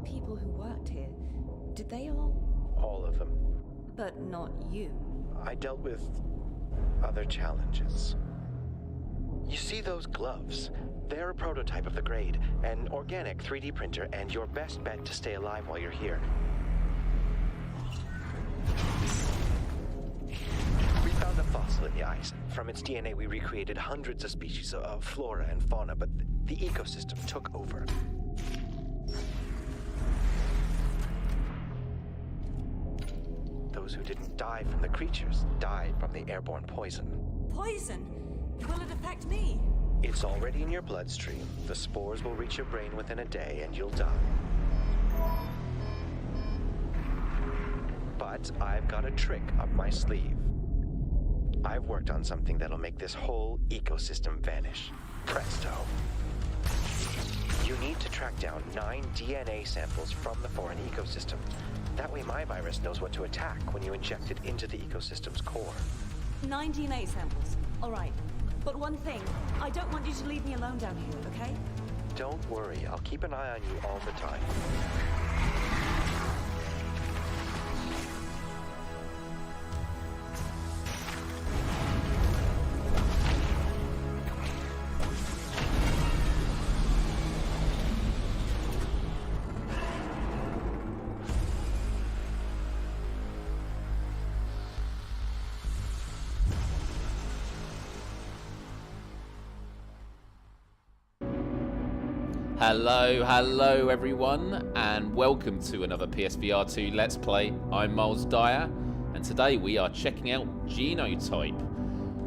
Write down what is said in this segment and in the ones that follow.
people who worked here, did they all? All of them. But not you. I dealt with other challenges. You see those gloves? They're a prototype of the grade, an organic 3D printer, and your best bet to stay alive while you're here. We found a fossil in the ice. From its DNA, we recreated hundreds of species of flora and fauna, but the ecosystem took over. Those who didn't die from the creatures died from the airborne poison. Poison? Will it affect me? It's already in your bloodstream. The spores will reach your brain within a day and you'll die. But I've got a trick up my sleeve. I've worked on something that'll make this whole ecosystem vanish. Presto. You need to track down 9 DNA samples from the foreign ecosystem. That way my virus knows what to attack when you inject it into the ecosystem's core. 9 DNA samples. All right. But one thing, I don't want you to leave me alone down here, okay? Don't worry, I'll keep an eye on you all the time. Hello everyone, and welcome to another PSVR2 Let's Play. I'm Miles Dyer, and today we are checking out Genotype.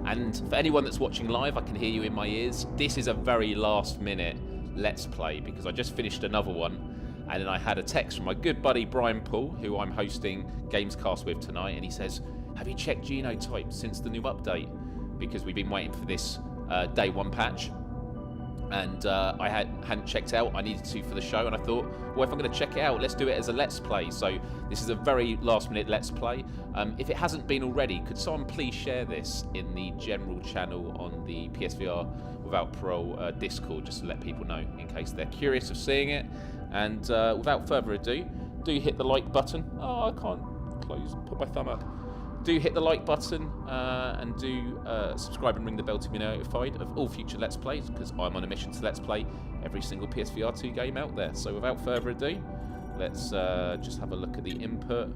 And for anyone that's watching live, I can hear you in my ears. This is a very last minute Let's Play, because I just finished another one, and then I had a text from my good buddy Brian Paul, who I'm hosting Gamescast with tonight, and he says, have you checked Genotype since the new update? Because we've been waiting for this day one patch. And I hadn't checked out. I needed to for the show, and I thought, well, if I'm going to check it out, let's do it as a Let's Play. So this is a very last-minute Let's Play. If it hasn't been already, could someone please share this in the general channel on the PSVR Without Parole Discord, just to let people know in case they're curious of seeing it. And without further ado, do hit the like button. Oh, I can't put my thumb up. Do hit the like button and do subscribe and ring the bell to be notified of all future Let's Plays, because I'm on a mission to Let's Play every single PSVR2 game out there. So without further ado, let's just have a look at the input.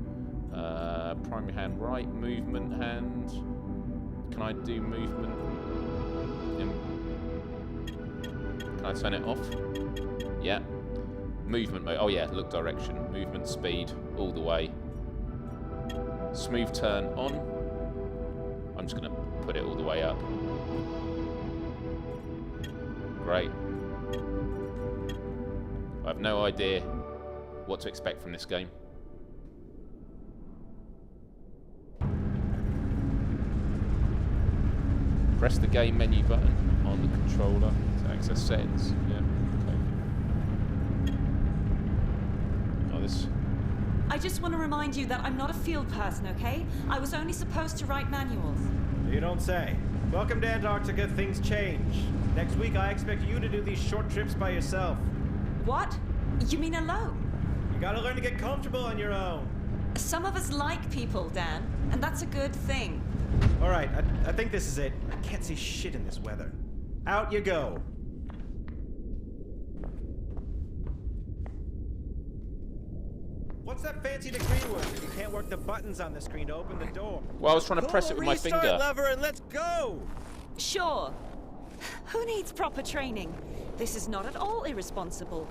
Primary hand right, movement hand. Can I do movement? Can I turn it off? Yeah. Movement mode. Oh yeah, look direction. Movement speed all the way. Smooth turn on. I'm just going to put it all the way up. Great. I have no idea what to expect from this game. Press the game menu button on the controller to access settings. Yeah, okay. Oh, this... I just want to remind you that I'm not a field person, okay? I was only supposed to write manuals. You don't say. Welcome to Antarctica, things change. Next week I expect you to do these short trips by yourself. What? You mean alone? You gotta learn to get comfortable on your own. Some of us like people, Dan, and that's a good thing. Alright, I think this is it. I can't see shit in this weather. Out you go. What's that fancy degree worth if you can't work the buttons on the screen to open the door? Well, I was trying to press it with my finger. Restart lever and let's go! Sure. Who needs proper training? This is not at all irresponsible.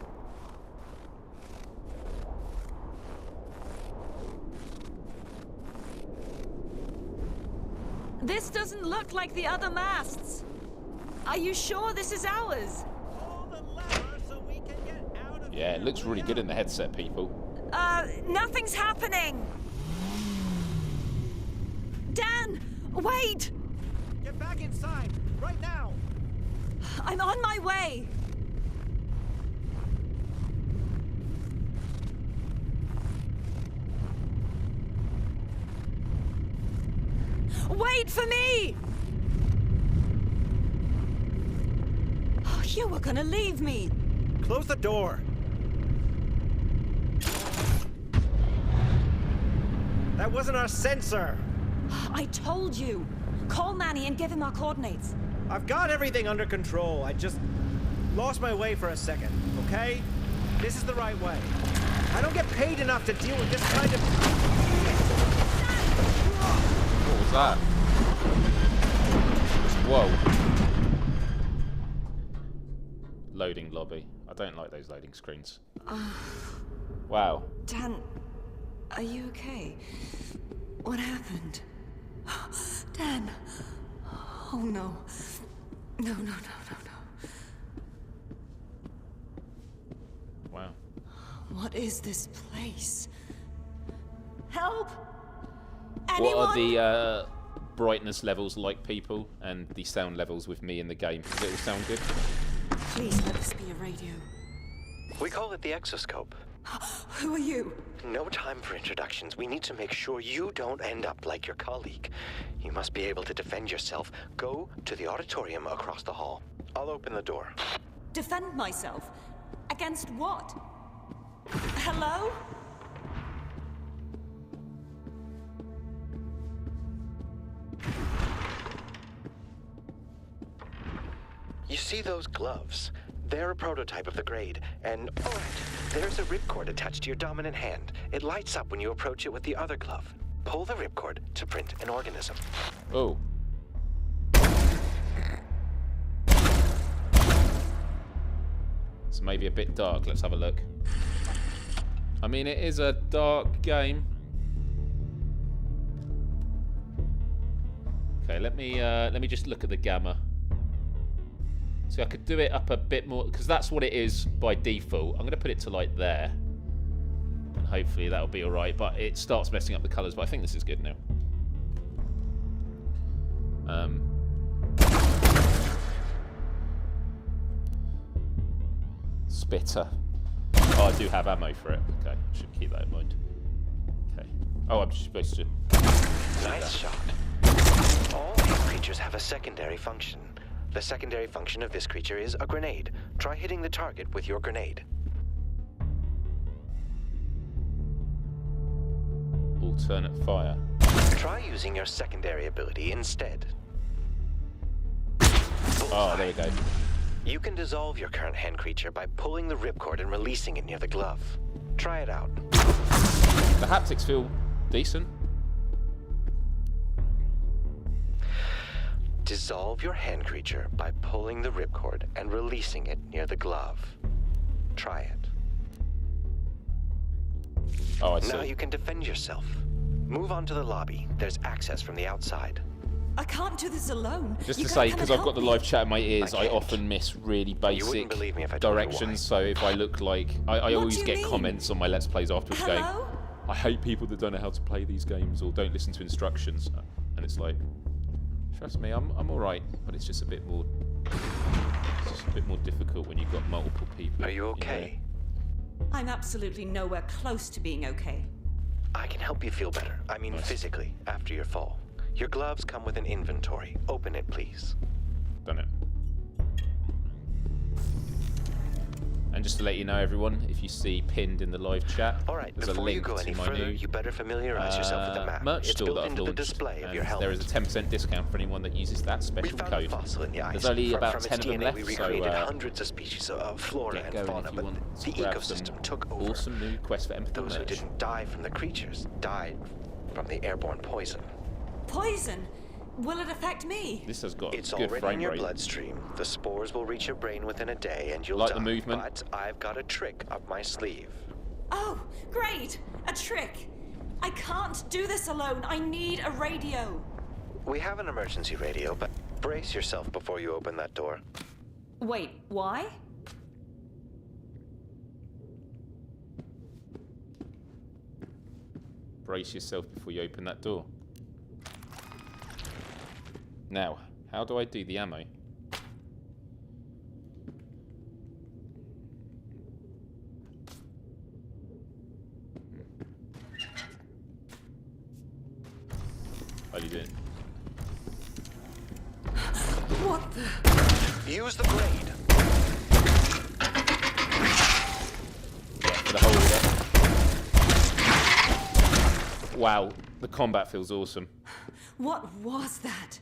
This doesn't look like the other masts. Are you sure this is ours? Pull the lever so we can get out of here. Yeah, it looks really good in the headset, people. Nothing's happening. Dan, wait! Get back inside, right now! I'm on my way. Wait for me! Oh, you were gonna leave me. Close the door. That wasn't our sensor. I told you. Call Manny and give him our coordinates. I've got everything under control. I just lost my way for a second, okay? This is the right way. I don't get paid enough to deal with this kind of... What was that? Whoa. Loading lobby. I don't like those loading screens. Wow. Dan, are you okay? What happened? Dan. Oh no. No. Wow. What is this place? Help! Anyone? What are the brightness levels like, people, and the sound levels with me in the game? Does it all sound good? Please let this be a radio. We call it the exoscope. Who are you? No time for introductions. We need to make sure you don't end up like your colleague. You must be able to defend yourself. Go to the auditorium across the hall. I'll open the door. Defend myself? Against what? Hello? You see those gloves? They're a prototype of the grade, and all right, there's a ripcord attached to your dominant hand. It lights up when you approach it with the other glove. Pull the ripcord to print an organism. Oh. It's maybe a bit dark. Let's have a look. I mean, it is a dark game. Okay, let me just look at the gamma. So I could do it up a bit more, because that's what it is by default. I'm going to put it to like there. And hopefully that'll be alright, but it starts messing up the colours, but I think this is good now. Spitter. Oh, I do have ammo for it. Okay, should keep that in mind. Okay. Oh, I'm supposed to... Nice shot. All these creatures have a secondary function. The secondary function of this creature is a grenade. Try hitting the target with your grenade. Alternate fire. Try using your secondary ability instead. Oh, there we go. You can dissolve your current hand creature by pulling the ripcord and releasing it near the glove. Try it out. The haptics feel decent. Dissolve your hand creature by pulling the ripcord and releasing it near the glove. Try it. Oh, I see. Now you can defend yourself. Move on to the lobby. There's access from the outside. I can't do this alone. Just You to gotta say, come because and I've got help the me. live chat in my ears, I can't. often miss really basic wouldn't believe me if I told you why. directions. So if I look like... I What always do you get mean? comments on my Let's Plays afterwards going, Hello? I hate people that don't know how to play these games or don't listen to instructions. And it's like, trust me, I'm alright, but it's just a bit more... It's just a bit more difficult when you've got multiple people. Are you okay? I'm absolutely nowhere close to being okay. I can help you feel better. I mean, physically, after your fall. Your gloves come with an inventory. Open it, please. Done it. And just to let you know, everyone, if you see pinned in the live chat, All right, there's a before you link go to any my further, new you better familiarize yourself with the map. merch It's store built that I've into the launched. display of And your helmet. there is a 10% discount for anyone that uses that We special found code. a fossil in the ice. There's only from, about from 10 of its them DNA, left, we so recreated hundreds of species of flora get and going fauna, if you but want the to grab ecosystem some took over. awesome new Quest for Empathy Those who merch. didn't die from the creatures died from the airborne poison. Poison? Will it affect me? This has got It's good already frame in your rate. bloodstream. The spores will reach your brain within a day and you'll Like die. the movement. But I've got a trick up my sleeve. Oh, great! A trick! I can't do this alone. I need a radio. We have an emergency radio, but brace yourself before you open that door. Wait, why? Brace yourself before you open that door. Now, how do I do the ammo? How do you do it? What the? Use the blade. Yeah, for the holder. Wow, the combat feels awesome. What was that?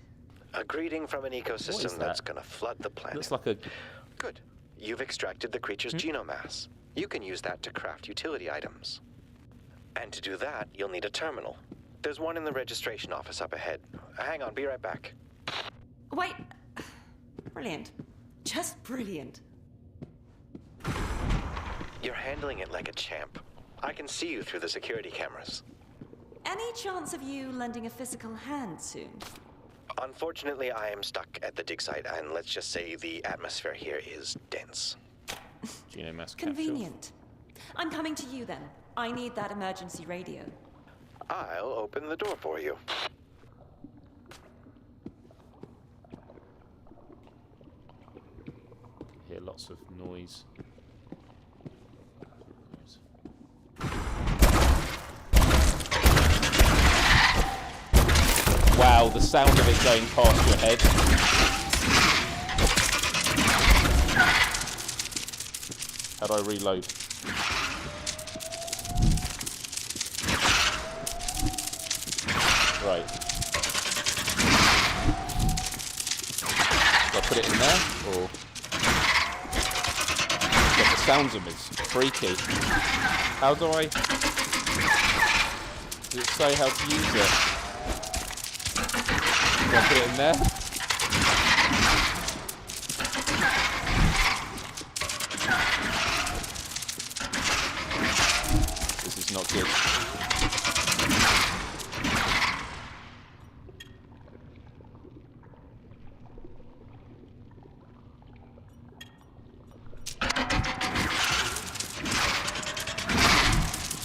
A greeting from an What is ecosystem that? that's gonna flood the planet. Looks like a... Good. You've extracted the creature's genomass. You can use that to craft utility items. And to do that, you'll need a terminal. There's one in the registration office up ahead. Hang on, be right back. Wait. Brilliant. Just brilliant. You're handling it like a champ. I can see you through the security cameras. Any chance of you lending a physical hand soon? Unfortunately, I am stuck at the dig site, and let's just say the atmosphere here is dense. Genomass capsule. Convenient. I'm coming to you then. I need that emergency radio. I'll open the door for you. Hear lots of noise. Wow, the sound of it going past your head. How do I reload? Right. Do I put it in there, or...? God, the sounds of it is freaky. How do I... Does it say how to use it? Do I put it in there? This is not good.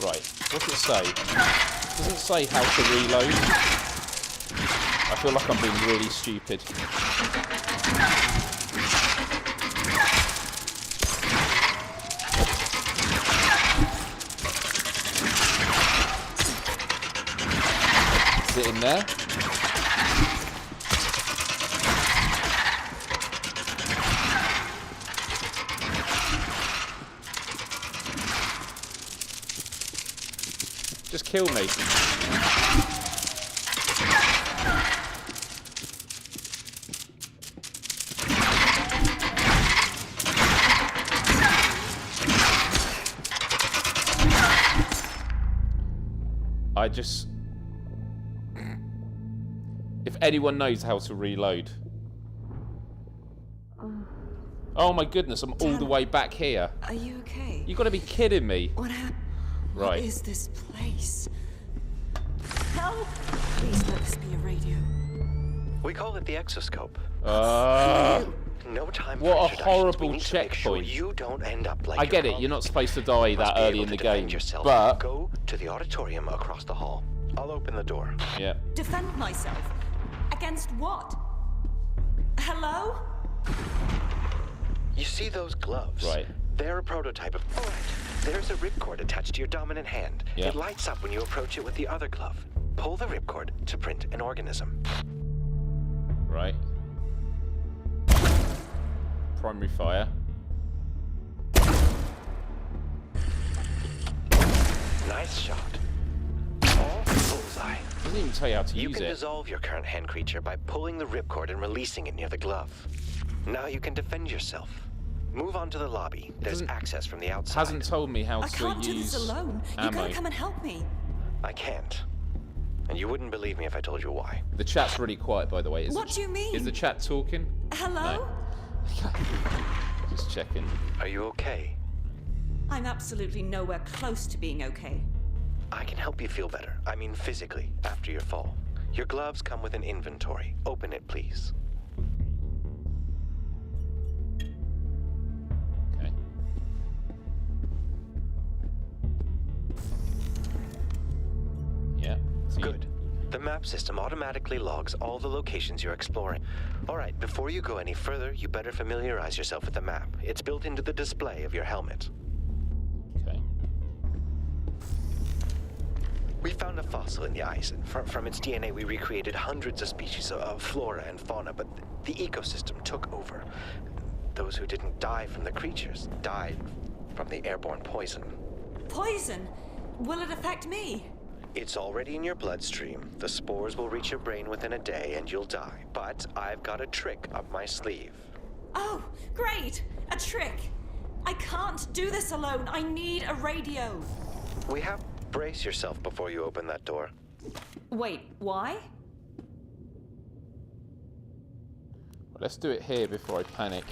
Right, what's it say? It doesn't say how to reload. I feel like I'm being really stupid. Is it in there? Just kill me. I just... If anyone knows how to reload. Oh my goodness, I'm all the way back here. Are you okay? You gotta be kidding me. What happened? Right. What is this place? Help! Please let this be a radio. We call it the exoscope. No time for What a introductions. horrible We need to make sure checkpoint. you don't end up like I your get it, colleagues. you're not supposed to die You must that be early able in the to defend game. yourself. But... Go to the auditorium across the hall. I'll open the door. Yeah. Defend myself? Against what? Hello? You see those gloves? Right. They're a prototype of... All right. There's a ripcord attached to your dominant hand. Yeah. It lights up when you approach it with the other glove. Pull the ripcord to print an organism. Right. Primary fire. Nice shot. Oh, bullseye. Doesn't even tell you how to You use can it. dissolve your current hand creature by pulling the ripcord and releasing it near the glove. Now you can defend yourself. Move on to the lobby. There's Doesn't- access from the outside. Hasn't told me how I to can't do use this alone. You ammo. gotta come and help me. I can't. And you wouldn't believe me if I told you why. The chat's really quiet, by the way. What do you mean? Is the chat talking? Hello? No. Just checking. Are you okay? I'm absolutely nowhere close to being okay. I can help you feel better. I mean physically, after your fall. Your gloves come with an inventory. Open it, please. Okay. Yeah. So you- Good. The map system automatically logs all the locations you're exploring. All right, before you go any further, you better familiarize yourself with the map. It's built into the display of your helmet. Okay. We found a fossil in the ice, and from its DNA we recreated hundreds of species of flora and fauna, but the ecosystem took over. Those who didn't die from the creatures died from the airborne poison. Poison? Will it affect me? It's already in your bloodstream. The spores will reach your brain within a day and you'll die. But I've got a trick up my sleeve. Oh, great! A trick! I can't do this alone. I need a radio. We have... Brace yourself before you open that door. Wait, why? Let's do it here before I panic.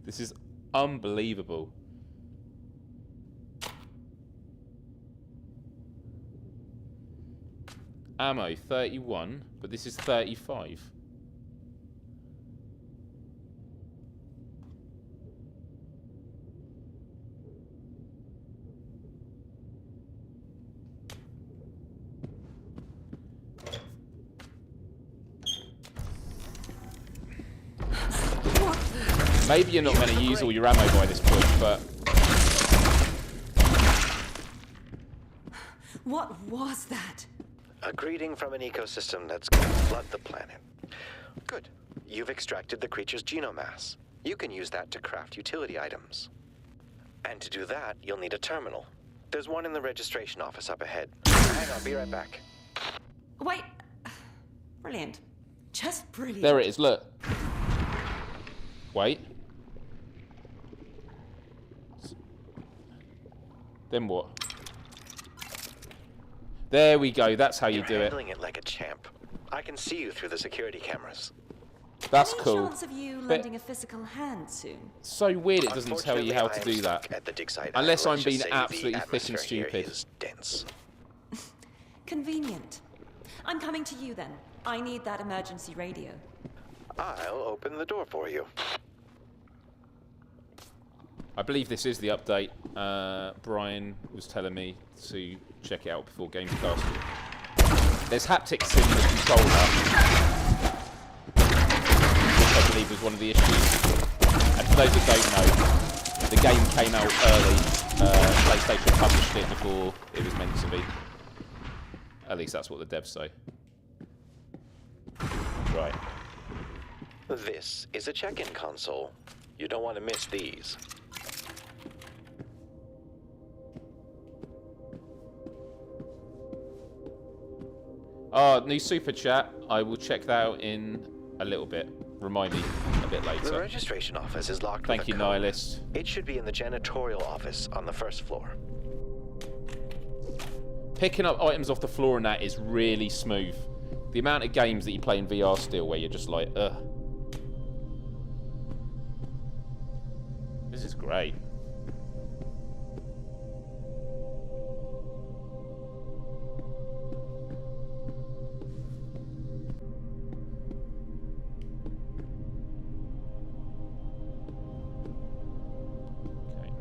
This is unbelievable. Ammo 31, but this is 35. Maybe you're not going to use all your ammo by this point, but... What was that? A greeting from an ecosystem that's going to flood the planet. Good. You've extracted the creature's genomass. You can use that to craft utility items. And to do that, you'll need a terminal. There's one in the registration office up ahead. Hang on, be right back. Wait. Brilliant. Just brilliant. There it is, look. Wait. Then what? There we go. That's how you do You're it. handling it like a champ. I can see you through the security cameras. That's Any cool. chance of you lending a physical hand soon? So weird it doesn't tell you how to do that. At the dig site. Unless Let's I'm just being say the absolutely thick and atmosphere here stupid. is dense. Convenient. I'm coming to you then. I need that emergency radio. I'll open the door for you. I believe this is the update. Brian was telling me to check it out before Gamecast. There's haptics in the controller, which I believe was one of the issues. And for those that don't know, the game came out early. PlayStation published it before it was meant to be. At least that's what the devs say. Right. This is a check-in console. You don't want to miss these. Oh, new super chat. I will check that out in a little bit. Remind me a bit The later. registration office is locked Thank with you, a code. Nihilist. It should be in the janitorial office on the first floor. Picking up items off the floor and that is really smooth. The amount of games that you play in VR still where you're just like, ugh. This is great. Okay.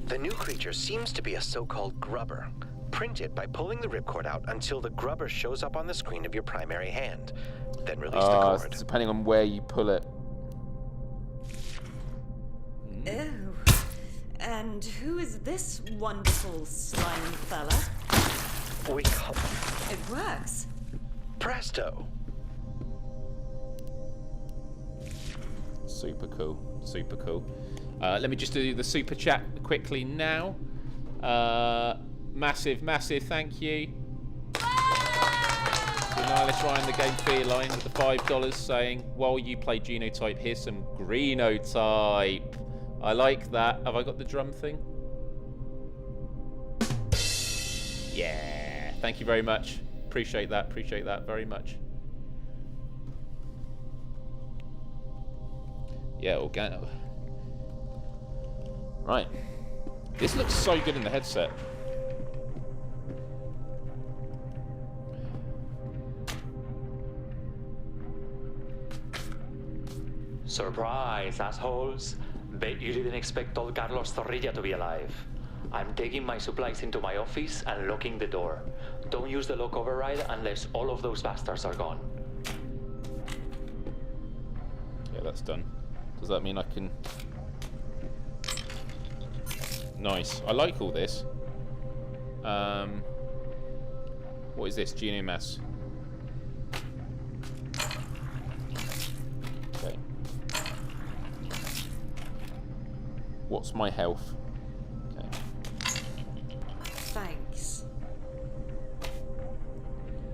The new creature seems to be a so-called grubber. Print it by pulling the ripcord out until the grubber shows up on the screen of your primary hand. Then release the cord. Depending on where you pull it. Oh. And who is this wonderful slimy fella? We call It works. Presto! Super cool. Super cool. Let me just do the super chat quickly now. Massive thank you. Nihilist Ryan, the game feline, with the $5 saying, while you play Genotype, here's some Greenotype. I like that. Have I got the drum thing? Yeah. Thank you very much. Appreciate that very much. Yeah, organo. Right. This looks so good in the headset. Surprise, assholes. Bet you didn't expect old Carlos Zorrilla to be alive. I'm taking my supplies into my office and locking the door. Don't use the lock override unless all of those bastards are gone. Yeah, that's done. Does that mean I can... Nice. I like all this. What is this? Genomass. Okay. What's my health? Okay. Thanks.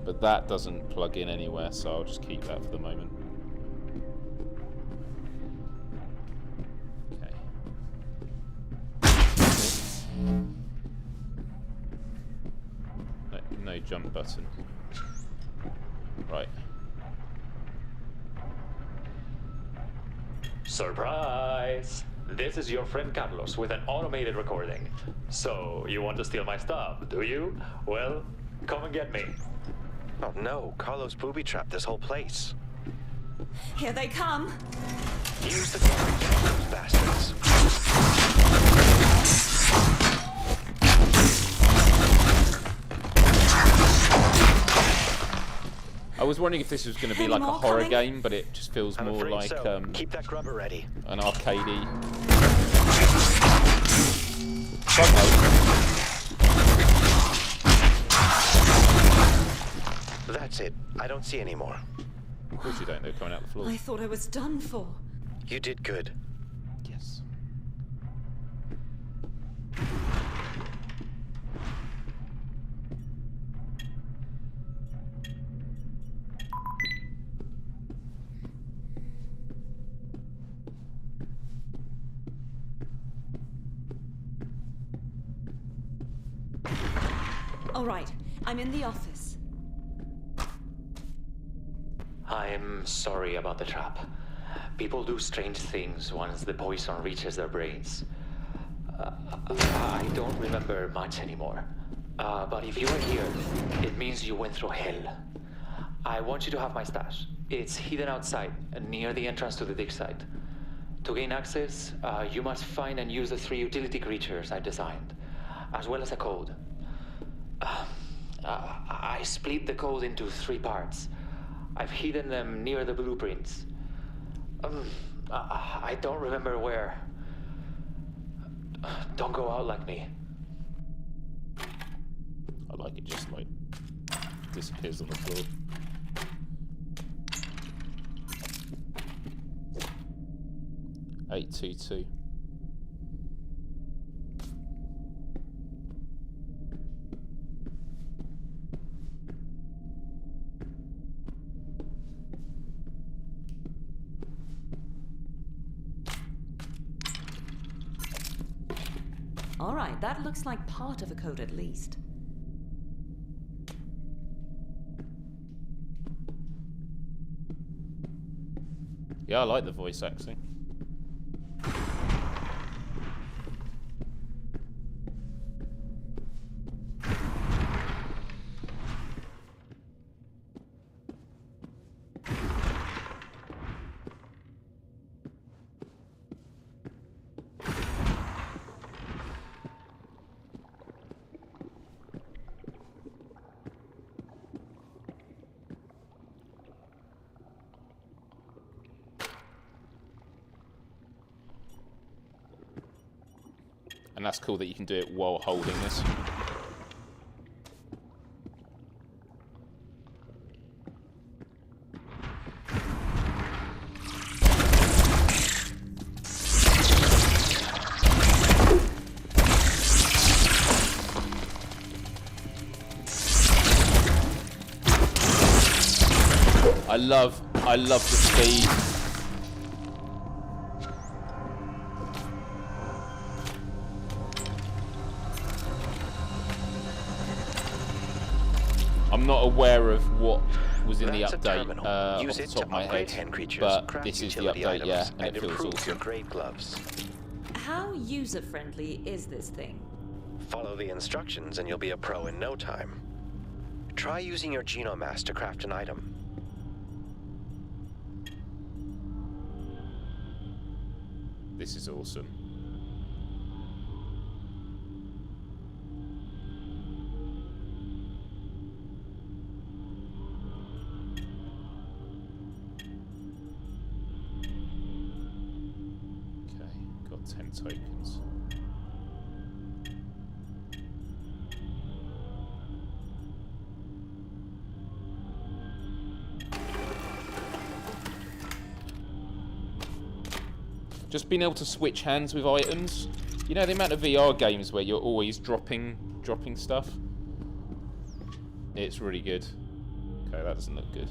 But that doesn't plug in anywhere, so I'll just keep that for the moment. Okay. No jump button. Right. Surprise! This is your friend Carlos with an automated recording. So, you want to steal my stuff, do you? Well, come and get me. Oh no, Carlos booby-trapped this whole place. Here they come. Use the those bastards. I was wondering if this was going to be Any like a more horror coming? game, but it just feels I'm more afraid like so. Keep that grubber ready. an arcadey. Fuck no. That's it. I don't see any more. Of course you don't, they're coming out the floor. I thought I was done for. You did good. Yes. All right, I'm in the office. I'm sorry about the trap. People do strange things once the poison reaches their brains. I don't remember much anymore. But if you are here, it means you went through hell. I want you to have my stash. It's hidden outside, near the entrance to the dig site. To gain access, you must find and use the 3 utility creatures I designed, as well as a code. I split the code into 3 parts. I've hidden them near the blueprints. I don't remember where. Don't go out like me. I like it just like disappears on the floor. $822. All right, that looks like part of a code at least. Yeah, I like the voice acting. And that's cool that you can do it while holding this. I love the speed. I'm not aware of what was in That's the a update terminal. off Use the it top to of my upgrade head, hand creatures, but craft this is the utility update, items, yeah, and and it feels improve awesome. your grade gloves. How user-friendly is this thing? Follow the instructions and you'll be a pro in no time. Try using your genomass to craft an item. This is awesome. Okay, got 10 tokens. Just being able to switch hands with items. You know the amount of VR games where you're always dropping stuff? It's really good. Okay, that doesn't look good.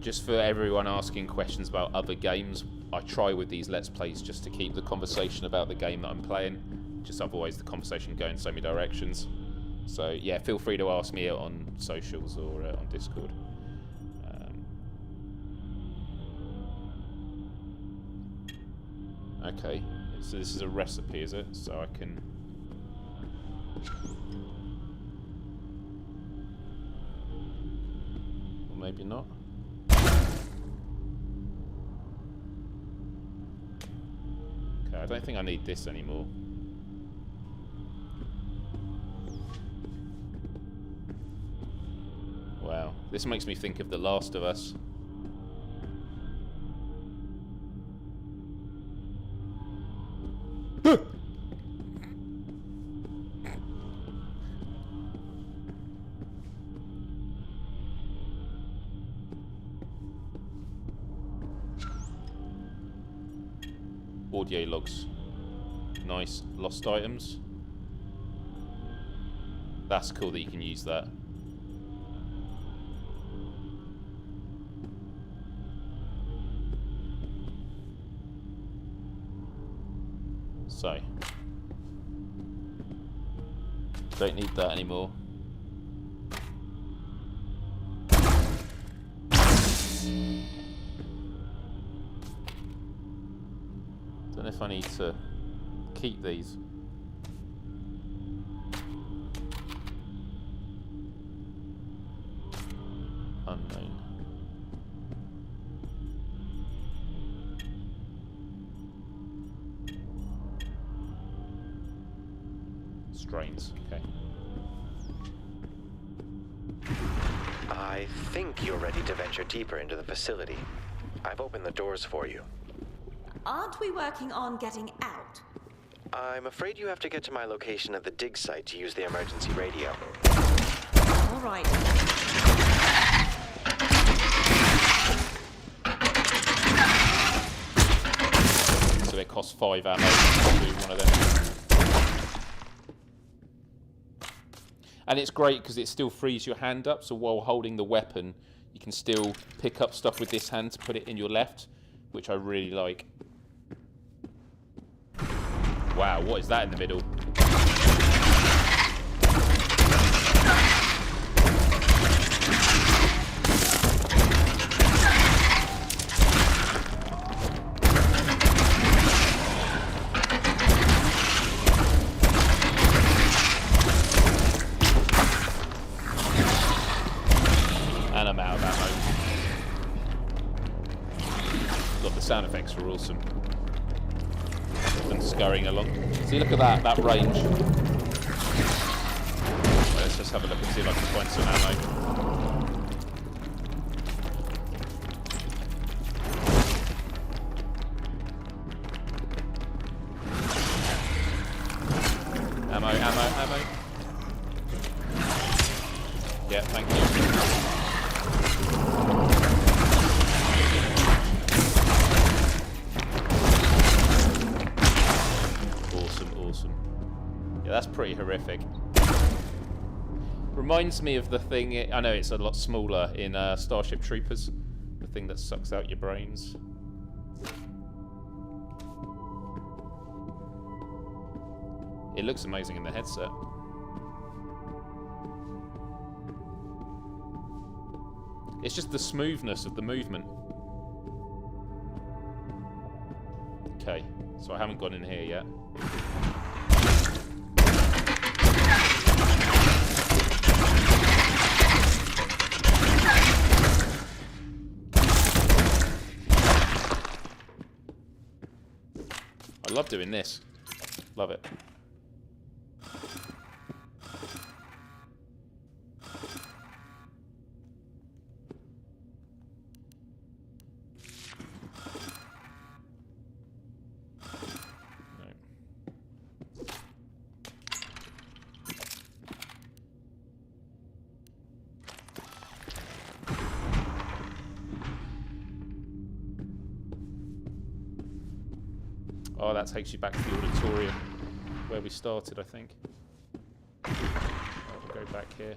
Just for everyone asking questions about other games, I try with these Let's Plays just to keep the conversation about the game that I'm playing. Just otherwise the conversation go in so many directions. So yeah, feel free to ask me on socials or on Discord. Okay, so this is a recipe, is it? So I can... Or maybe not. Okay, I don't think I need this anymore. Wow, this makes me think of The Last of Us. Audio logs. Nice. Lost items. That's cool that you can use that. So. Don't need that anymore. Don't know if I need to keep these. Unknown. Strains, okay. I think you're ready to venture deeper into the facility. I've opened the doors for you. Aren't we working on getting out? I'm afraid you have to get to my location at the dig site to use the emergency radio. All right. So it costs 5 ammo to do one of them. And it's great because it still frees your hand up, so while holding the weapon, you can still pick up stuff with this hand to put it in your left, which I really like. Wow, what is that in the middle? And I'm out of ammo. God, the sound effects were awesome. And scurrying along. See, look at that range. Well, let's just have a look and see if I can find some ammo. Ammo. Yeah, thank you. Awesome. Yeah, that's pretty horrific. Reminds me of the thing, I know it's a lot smaller in Starship Troopers. The thing that sucks out your brains. It looks amazing in the headset. It's just the smoothness of the movement. Okay, so I haven't gone in here yet. I love doing this. Love it. Oh, that takes you back to the auditorium where we started, I think. Oh, we'll go back here.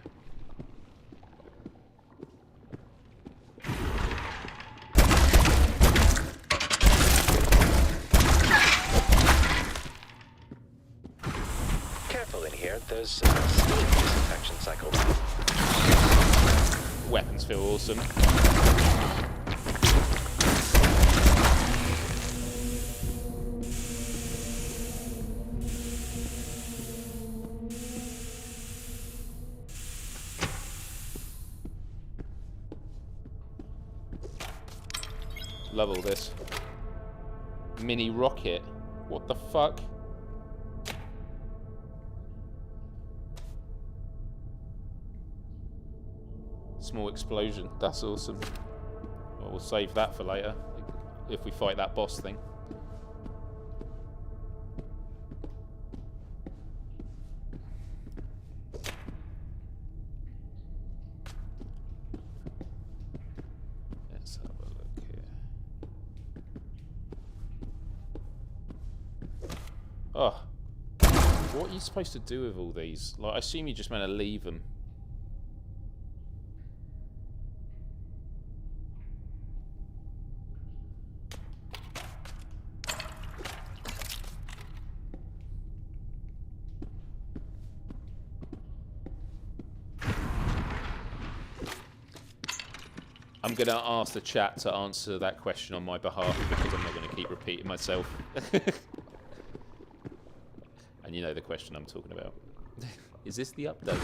Careful in here, there's a steam disinfection cycle. Weapons feel awesome. Love all this. Mini rocket. What the fuck? Small explosion. That's awesome. Well, we'll save that for later. If we fight that boss thing. Let's have a look here. Oh. What are you supposed to do with all these? Like, I assume you're just meant to leave them. I'm going to ask the chat to answer that question on my behalf because I'm not going to keep repeating myself. And you know the question I'm talking about. Is this the update?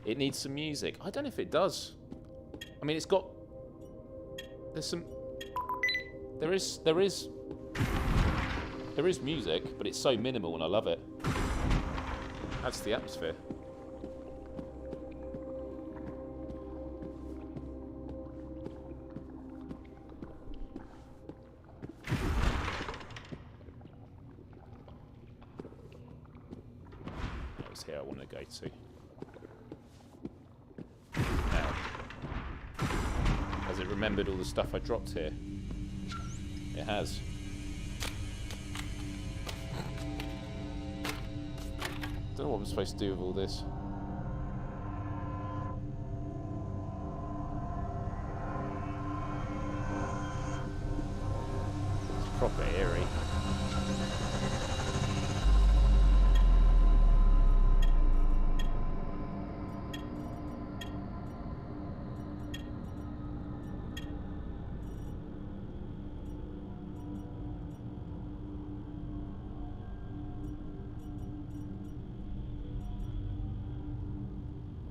It needs some music. I don't know if it does. I mean, it's got... There's some... There is music, but it's so minimal and I love it. Adds to the atmosphere. That was here I want to go to. Now, has it remembered all the stuff I dropped here? It has. I don't know what I'm supposed to do with all this. It's proper eerie.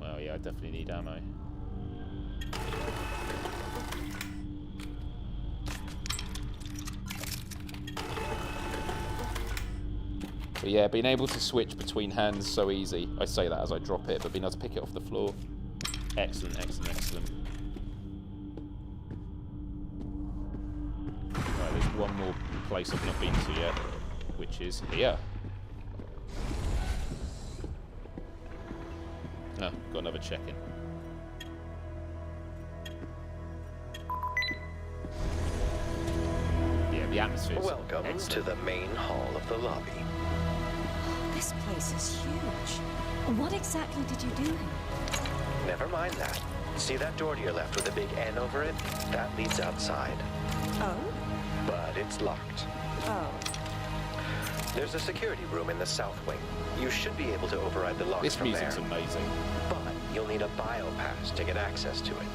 Oh yeah, I definitely need ammo. But yeah, being able to switch between hands so easy. I say that as I drop it, but being able to pick it off the floor. Excellent, excellent, excellent. Right, there's one more place I've not been to yet, which is here. Oh, got another check-in. Yeah, the atmosphere. Welcome to the main hall of the lobby. This place is huge. What exactly did you do here? Never mind that. See that door to your left with a big N over it? That leads outside. Oh? But it's locked. Oh. There's a security room in the south wing. You should be able to override the locks This from music's there. amazing. But you'll need a bio pass to get access to it.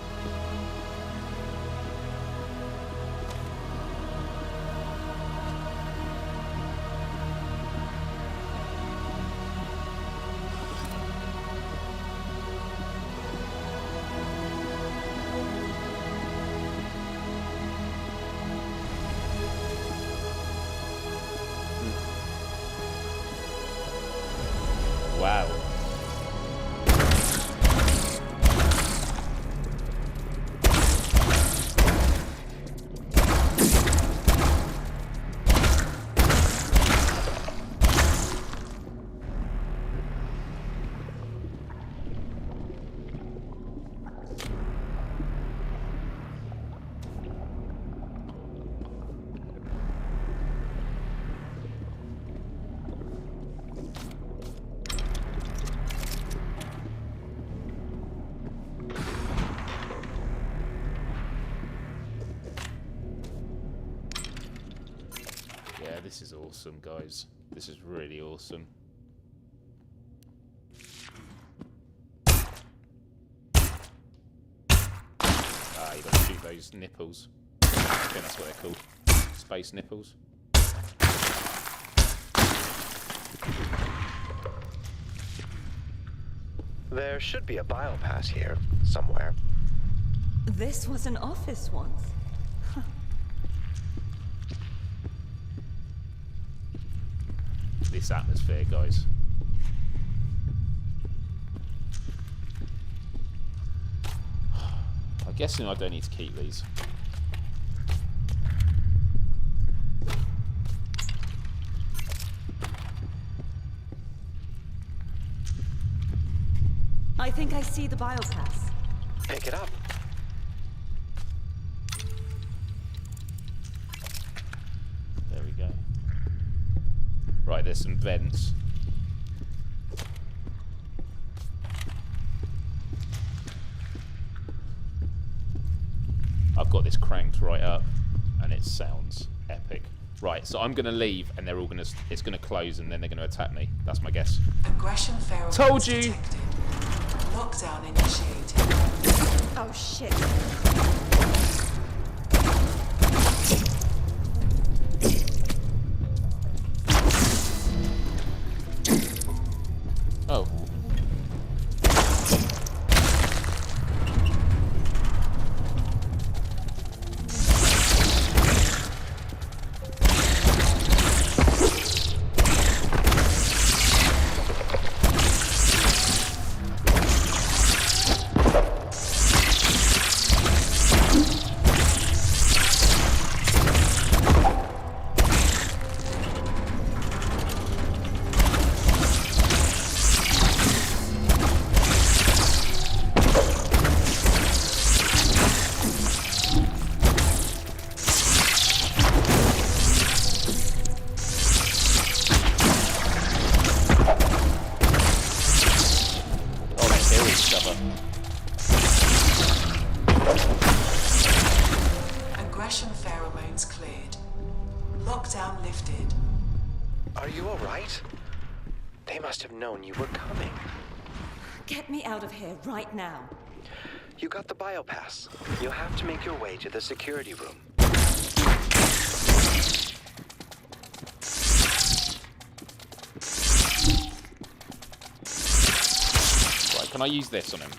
Wow. Yeah, this is awesome, guys. This is really awesome. Ah, you gotta shoot those nipples. I think that's what they're called. Space nipples. There should be a biopass here, somewhere. This was an office once. This atmosphere, guys. I'm guessing I don't need to keep these. I think I see the biopass. Pick it up. There we go. Right, there's some vents. I've got this cranked right up, and it sounds epic. Right, so I'm gonna leave, and they're all gonna. It's gonna close, and then they're gonna attack me. That's my guess. Aggression pheromones Told you. detected. Lockdown initiated. Oh shit. Oh. Aggression pheromones cleared. Lockdown lifted. Are you alright? They must have known you were coming. Get me out of here right now. You got the biopass. You'll have to make your way to the security room. Right, can I use this on him?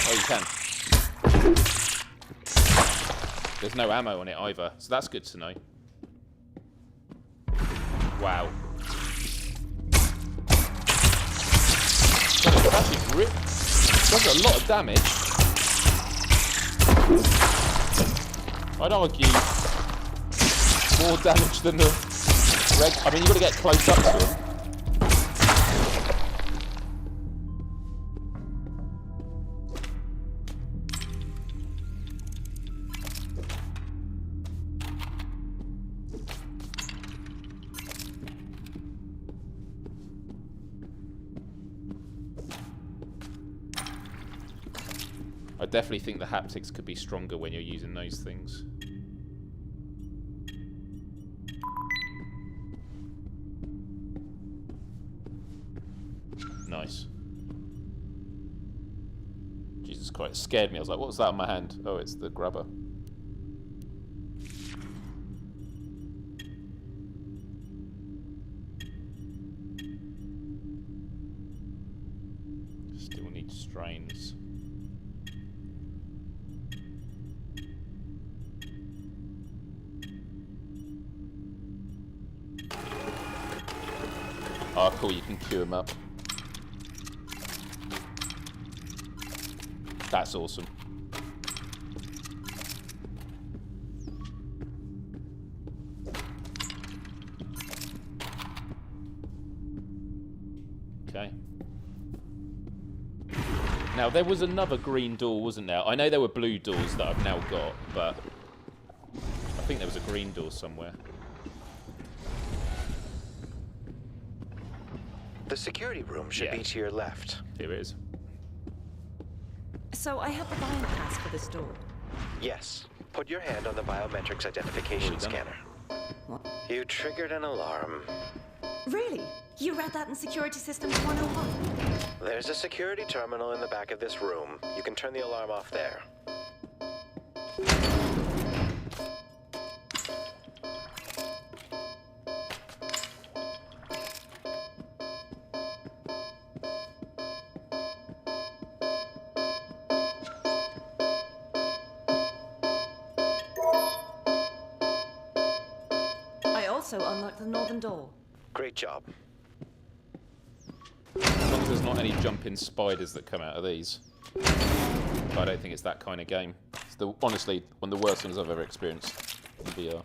Oh, you can. There's no ammo on it either, so that's good to know. Wow. God, it actually does a lot of damage. I'd argue more damage than the red. I mean, you've got to get close up to him. I definitely think the haptics could be stronger when you're using those things. Nice. Jesus Christ, it scared me. I was like, what was that on my hand? Oh, it's the grubber. Still need strains. Oh, cool, you can queue him up. That's awesome. Okay. Now, there was another green door, wasn't there? I know there were blue doors that I've now got, but I think there was a green door somewhere. The security room should be to your left. Here it is. So I have the biopass for this door. Yes. Put your hand on the biometrics identification Already done it. scanner. What? You triggered an alarm. Really? You read that in Security Systems 101? There's a security terminal in the back of this room. You can turn the alarm off there. I also unlocked the northern door. Great job. As long as there's not any jumping spiders that come out of these. But I don't think it's that kind of game. It's honestly one of the worst things I've ever experienced in VR.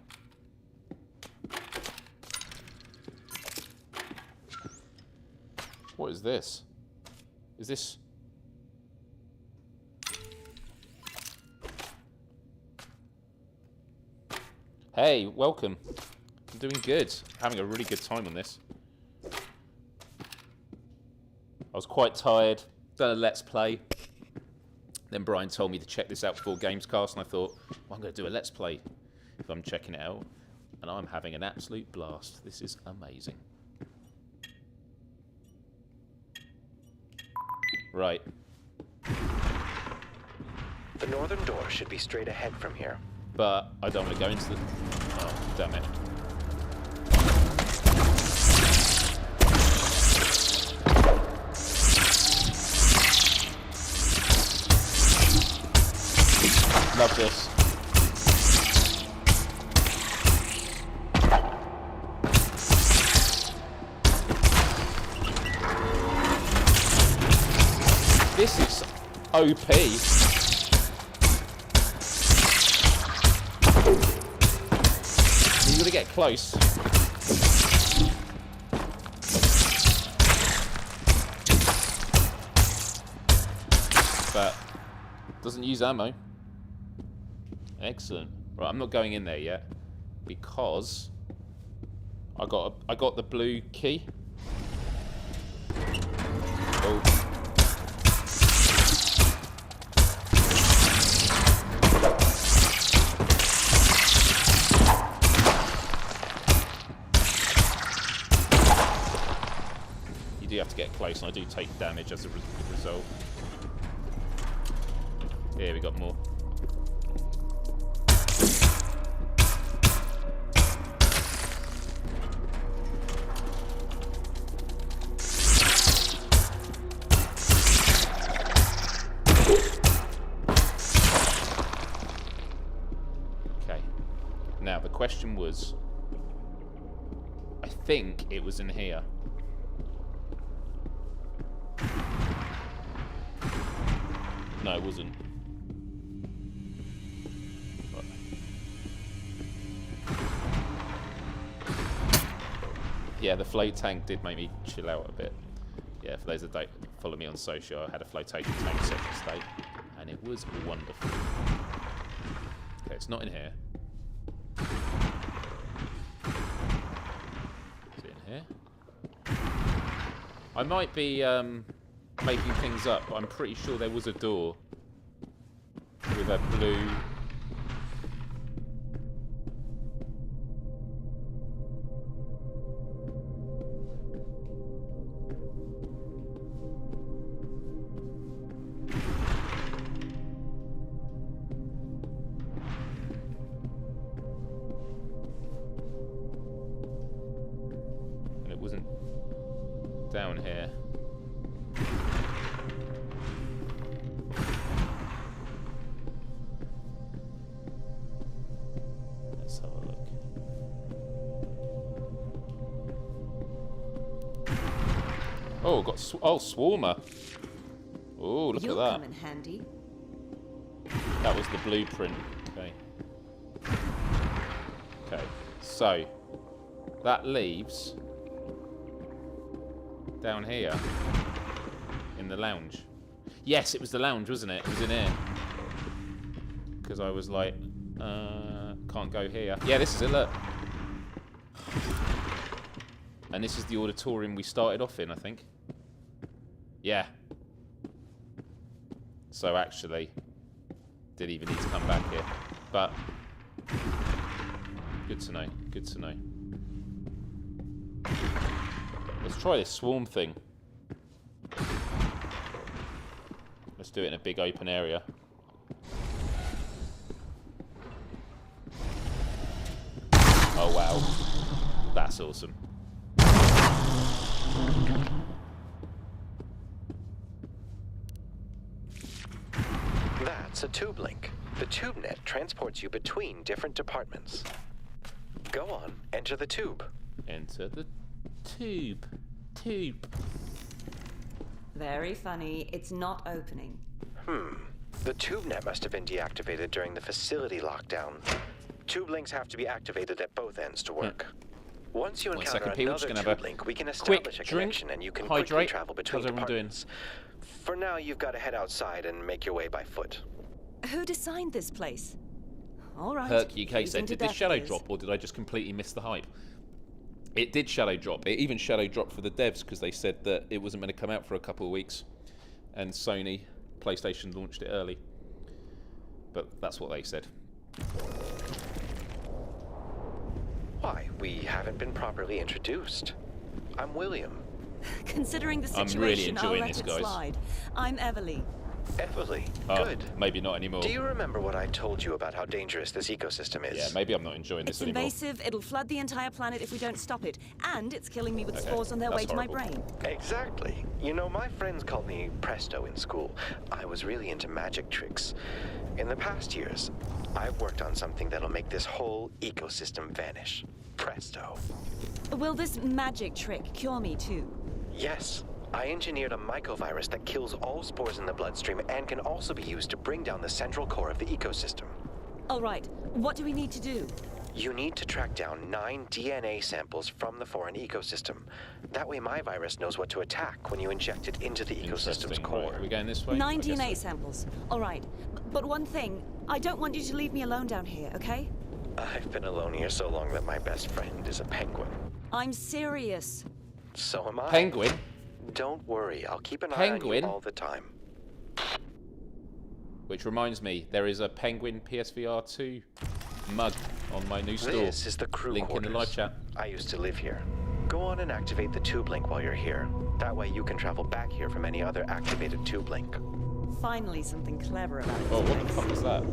What is this? Is this... Hey, welcome. I'm doing good. Having a really good time on this. I was quite tired. Done a Let's Play. Then Brian told me to check this out before Gamescast, and I thought, well, I'm going to do a Let's Play if I'm checking it out. And I'm having an absolute blast. This is amazing. Right. The northern door should be straight ahead from here. But I don't want to go into the... Oh, damn it. Love this. This is OP. You gotta get close. But doesn't use ammo. Excellent. Right, I'm not going in there yet because I got the blue key. Oh. You do have to get close, and I do take damage as a result. Here we got more. Now, the question was, I think it was in here. No, it wasn't. Right. Yeah, the float tank did make me chill out a bit. Yeah, for those that don't follow me on social, I had a flotation tank set to state, and it was wonderful. Okay, it's not in here. Is it in here? I might be making things up, but I'm pretty sure there was a door with a blue... and it wasn't down here. Let's have a look. Oh, got Swarmer. Oh, look You'll at come that. in handy. That was the blueprint. Okay. Okay. So that leaves down here in the lounge. Yes, it was the lounge, wasn't it? It was in here. Because I was like, can't go here. Yeah, this is it, look. And this is the auditorium we started off in, I think. Yeah. So actually, didn't even need to come back here. but good to know. Good to know. Let's try this swarm thing. Let's do it in a big open area. Oh wow, that's awesome. That's a tube link. The tube net transports you between different departments. Go on, enter the tube. Enter the tube. Tube. Very funny. It's not opening. The tube net must have been deactivated during the facility lockdown. Tube links have to be activated at both ends to work. Once you encounter another tube link, we can establish a connection and you can quickly travel between departments. For now, you've got to head outside and make your way by foot. Who designed this place? All right. Herc UK said, did this shadow drop or did I just completely miss the hype? It did shadow drop. It even shadow dropped for the devs because they said that it wasn't going to come out for a couple of weeks. And Sony, PlayStation launched it early. But that's what they said. Why, we haven't been properly introduced. I'm William. Considering the situation, I'm really enjoying I'll this, let guys. it slide. I'm Everly. Everly, Oh, good. maybe not anymore. Do you remember what I told you about how dangerous this ecosystem is? Yeah, maybe I'm not enjoying this It's anymore. invasive, it'll flood the entire planet if we don't stop it, and it's killing me with Okay, spores on their that's way to my horrible. brain. Exactly. You know, my friends called me Presto in school. I was really into magic tricks. In the past years, I've worked on something that'll make this whole ecosystem vanish. Presto. Will this magic trick cure me too? Yes. I engineered a mycovirus that kills all spores in the bloodstream and can also be used to bring down the central core of the ecosystem. All right, what do we need to do? You need to track down 9 DNA samples from the foreign ecosystem. That way my virus knows what to attack when you inject it into the ecosystem's Interesting. core. Right, are we going this way? 9 I guess DNA so. samples. All right, but one thing, I don't want you to leave me alone down here, okay? I've been alone here so long that my best friend is a penguin. I'm serious. So am I. Penguin? Don't worry, I'll keep an eye on Penguin? you all the time. Which reminds me, there is a Penguin PSVR2 mug on my new store. This is the crew Link quarters. in the live chat. I used to live here. Go on and activate the tube link while you're here. That way you can travel back here from any other activated tube link. Finally, something clever about it. Oh, what the fuck is that?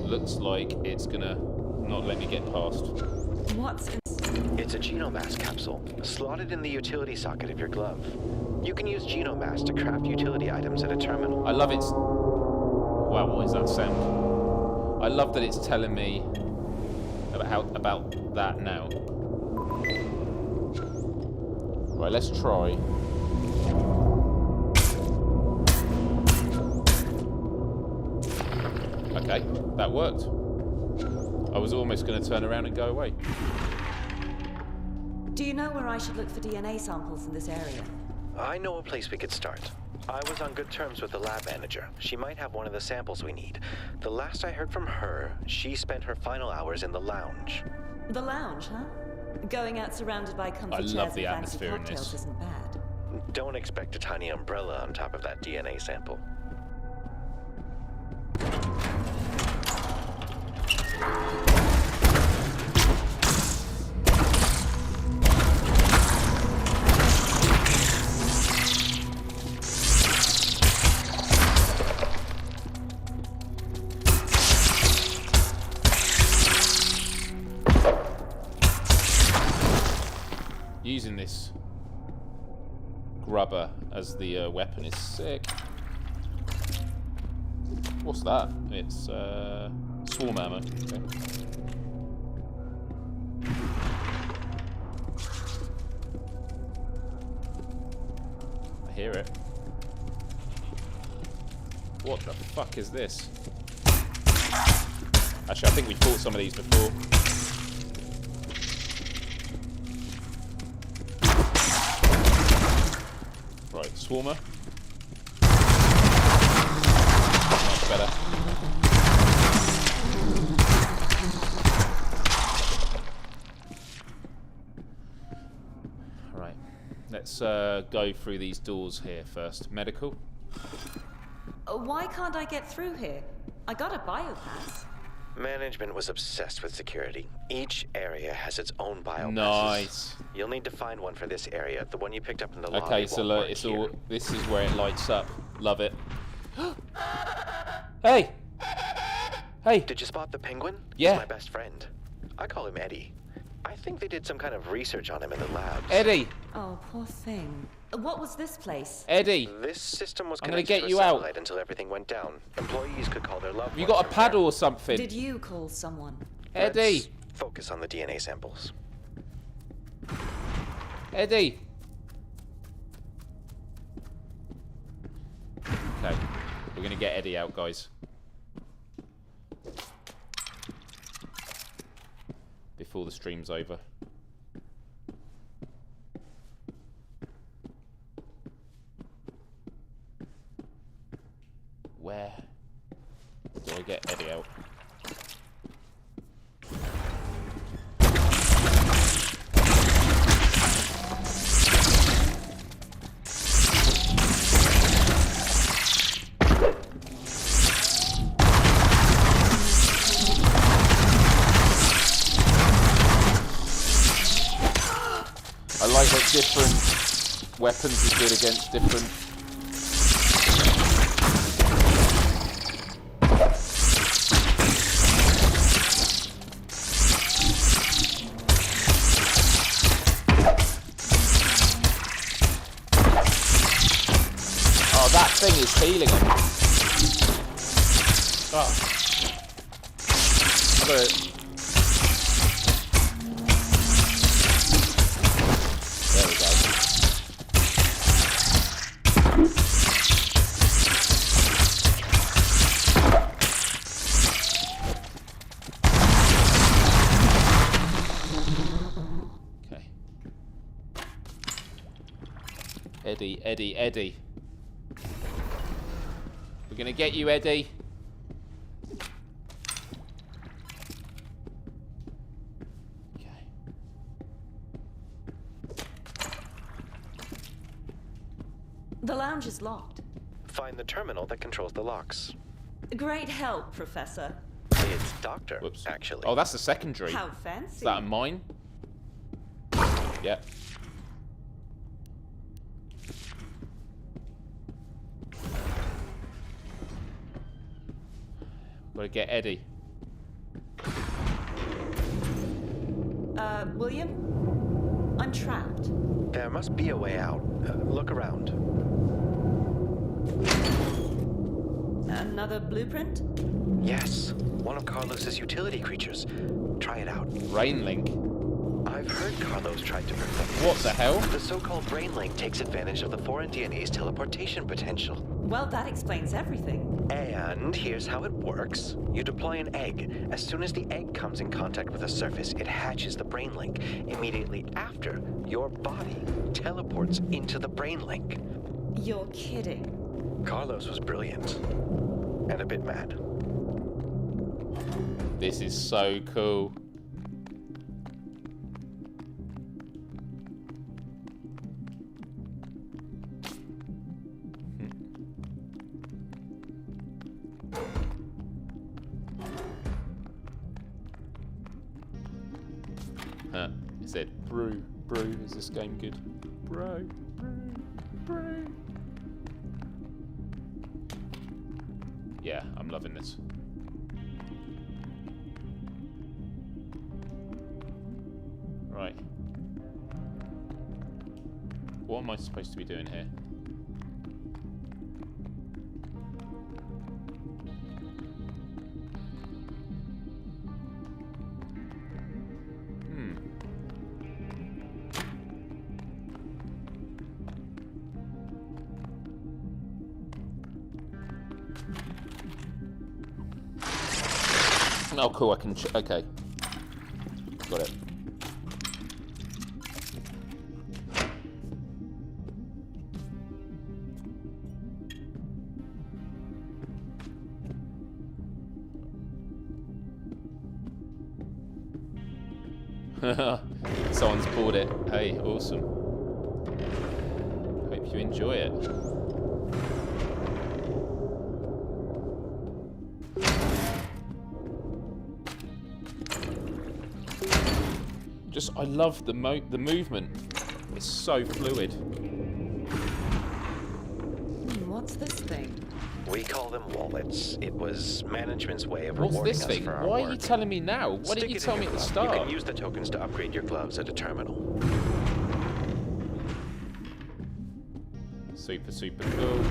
Looks like it's gonna not let me get past. What's in... It's a genomass capsule, slotted in the utility socket of your glove. You can use genomass to craft utility items at a terminal. I love its... Wow, what is that sound? I love that it's telling me about that now. Right, let's try. Okay, that worked. I was almost going to turn around and go away. Do you know where I should look for DNA samples in this area? I know a place we could start. I was on good terms with the lab manager. She might have one of the samples we need. The last I heard from her, she spent her final hours in the lounge. The lounge, huh? Going out surrounded by comfy I chairs love and the fancy atmosphere in cocktails this. isn't bad. Don't expect a tiny umbrella on top of that DNA sample. Using this grubber as the weapon is sick. What's that? It's swarm ammo. Okay. I hear it. What the fuck is this? Actually, I think we fought some of these before. Right, swarmer. Much better. Let's go through these doors here first. Medical. Why can't I get through here? I got a biopass. Management was obsessed with security. Each area has its own biopasses. Nice. You'll need to find one for this area. The one you picked up in the lobby Okay, so won't look, work it's here. all. This is where it lights up. Love it. Hey. Hey. Did you spot the penguin? Yeah. He's my best friend. I call him Eddie. I think they did some kind of research on him in the labs. Eddie. Oh, poor thing. What was this place? Eddie. This system was I'm gonna connected get to you a out. satellite until everything went down. Employees could call their loved Have you ones got a from paddle there. or something? Did you call someone? Eddie. Let's focus on the DNA samples. Eddie. Okay. We're gonna get Eddie out, guys. Before the stream's over. Where do I get Eddie out? I like that different weapons is good against different. Oh, that thing is healing him. Oh. I got it. There we go. Okay. Eddie, Eddie, Eddie. We're gonna get you, Eddie. The lounge is locked. Find the terminal that controls the locks. Great help, Professor. It's Doctor, Whoops. actually. Oh, that's a secondary. How fancy. Is that a mine? Yeah. Gotta get Eddie. William? I'm trapped. There must be a way out. Look around. Another blueprint? Yes, one of Carlos's utility creatures. Try it out. Brainlink. I've heard Carlos tried to perfect What this. the hell? The so-called Brainlink takes advantage of the foreign DNA's teleportation potential. Well, that explains everything. And here's how it works. You deploy an egg. As soon as the egg comes in contact with a surface, it hatches the Brainlink. Immediately after, your body teleports into the Brainlink. You're kidding. Carlos was brilliant. And a bit mad. This is so cool. Huh. It said, brew, is this game good? Brew. Yeah, I'm loving this. Right. What am I supposed to be doing here? Oh, cool, I can okay. Got it. Someone's bought it. Hey, awesome. Hope you enjoy it. I love the movement. It's so fluid. What's this thing? We call them wallets. It was management's way of What's rewarding this us thing? for our Why work. are you telling me now? Why Stick didn't you it tell in me your at the glove. You start? can use the tokens to upgrade your gloves at a terminal. Super, super cool.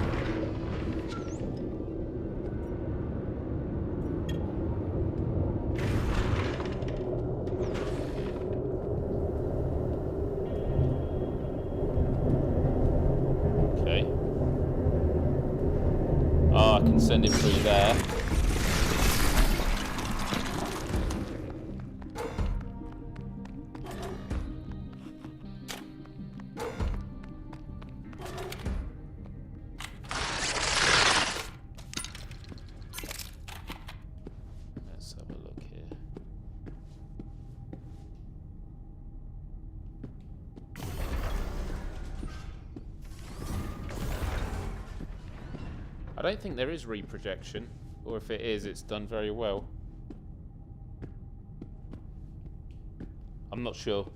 Okay. Ah, I can send it through there. Let's have a look here. I don't think there is reprojection, or if it is, it's done very well. I'm not sure.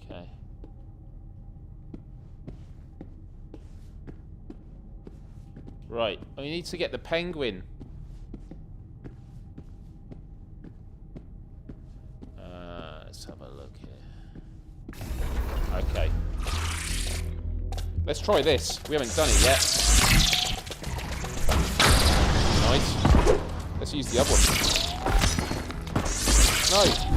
Okay. Right, we need to get the penguin. Let's have a look here. Okay. Let's try this. We haven't done it yet. Nice. Let's use the other one. No.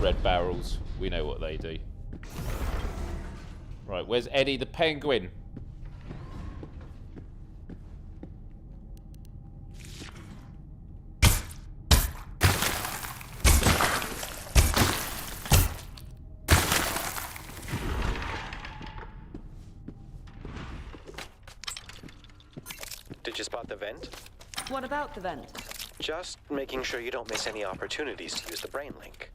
Red barrels. We know what they do. Right, where's Eddie the penguin? Did you spot the vent? What about the vent? Just making sure you don't miss any opportunities to use the brain link.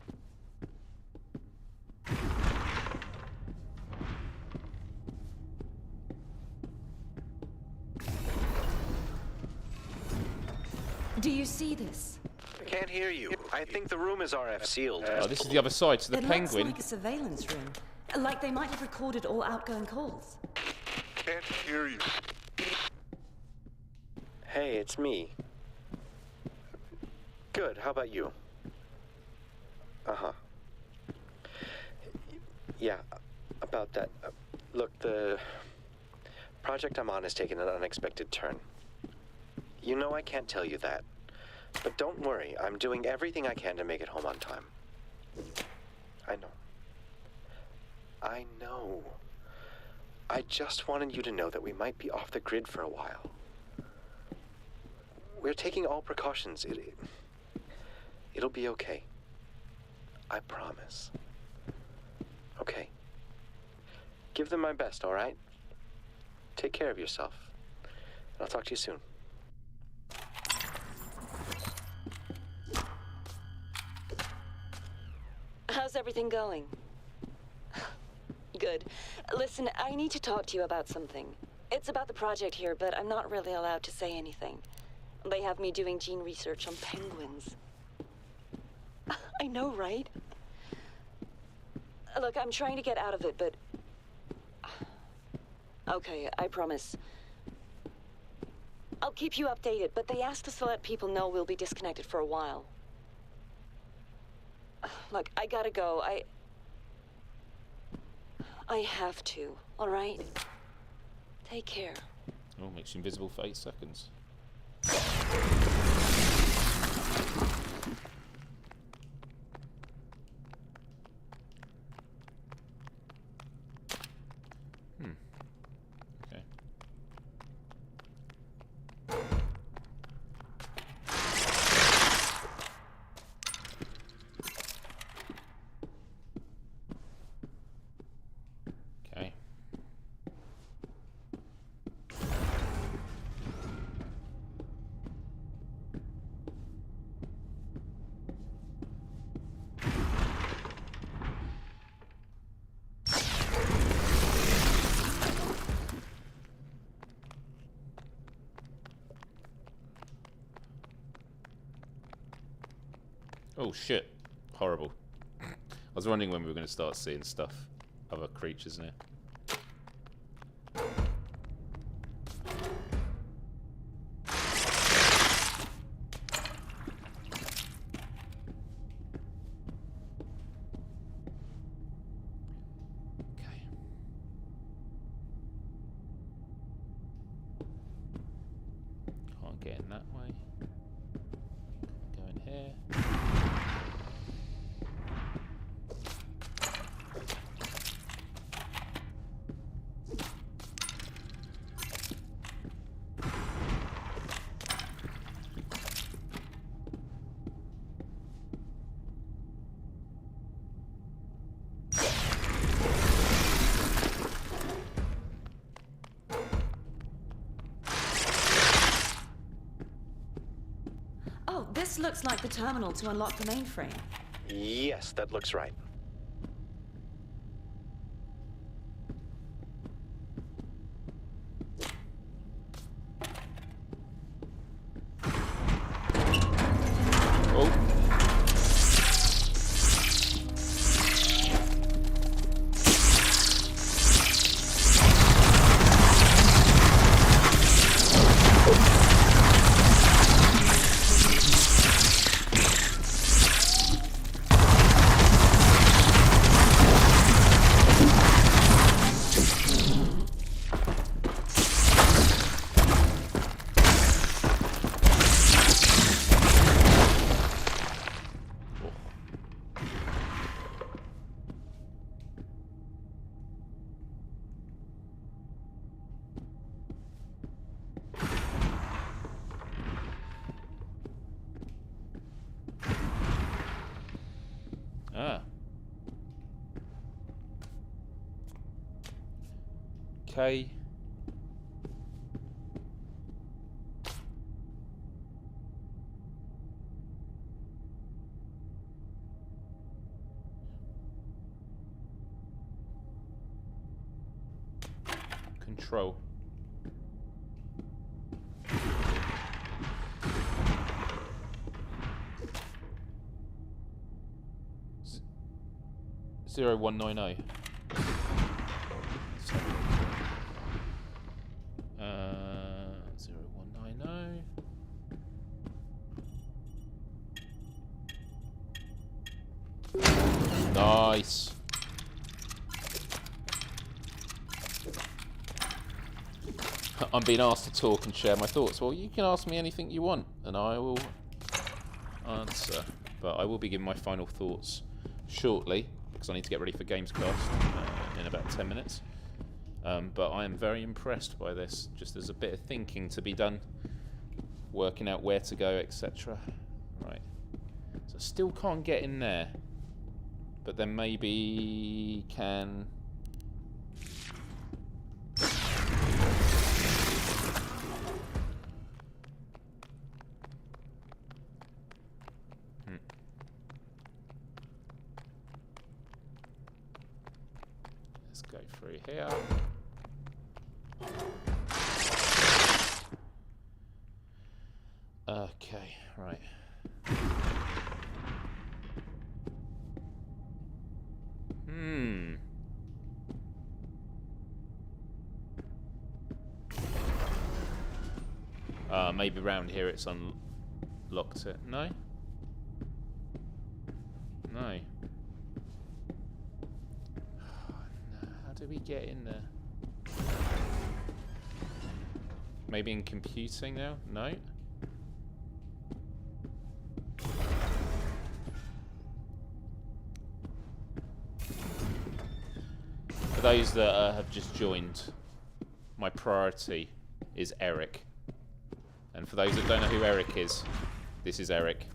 Do you see this? I can't hear you. I think the room is RF sealed. Oh, this is the other side, so the It penguin. looks like a surveillance room. Like they might have recorded all outgoing calls. Can't hear you. Hey, it's me. Good, how about you? Uh-huh. Yeah, about that. Look, the project I'm on has taken an unexpected turn. You know I can't tell you that. But don't worry, I'm doing everything I can to make it home on time. I know. I know. I just wanted you to know that we might be off the grid for a while. We're taking all precautions. It'll be okay. I promise. Okay. Give them my best, all right? Take care of yourself. I'll talk to you soon. How's everything going? Good. Listen, I need to talk to you about something. It's about the project here, but I'm not really allowed to say anything. They have me doing gene research on penguins. I know, right? Look, I'm trying to get out of it, but... Okay, I promise. I'll keep you updated, but they asked us to let people know we'll be disconnected for a while. Look, I gotta go. I have to, all right? Take care. Oh, makes you invisible for 8 seconds. Oh shit. Horrible. I was wondering when we were going to start seeing stuff. Other creatures in here. Get in that way. Go in here. This looks like the terminal to unlock the mainframe. Yes, that looks right. Okay. Control. Zero 190. 0190. Nice. I'm being asked to talk and share my thoughts. Well, you can ask me anything you want, and I will answer. But I will be giving my final thoughts shortly, because I need to get ready for Gamescast in about 10 minutes. But I am very impressed by this. Just there's a bit of thinking to be done, working out where to go, etc. Right. So still can't get in there, but then maybe can. Let's go through here. Okay, right. Maybe around here it's unlocked it. No? No. How do we get in there? Maybe in computing now? No? For those that have just joined, my priority is Eric. And for those that don't know who Eric is, this is Eric.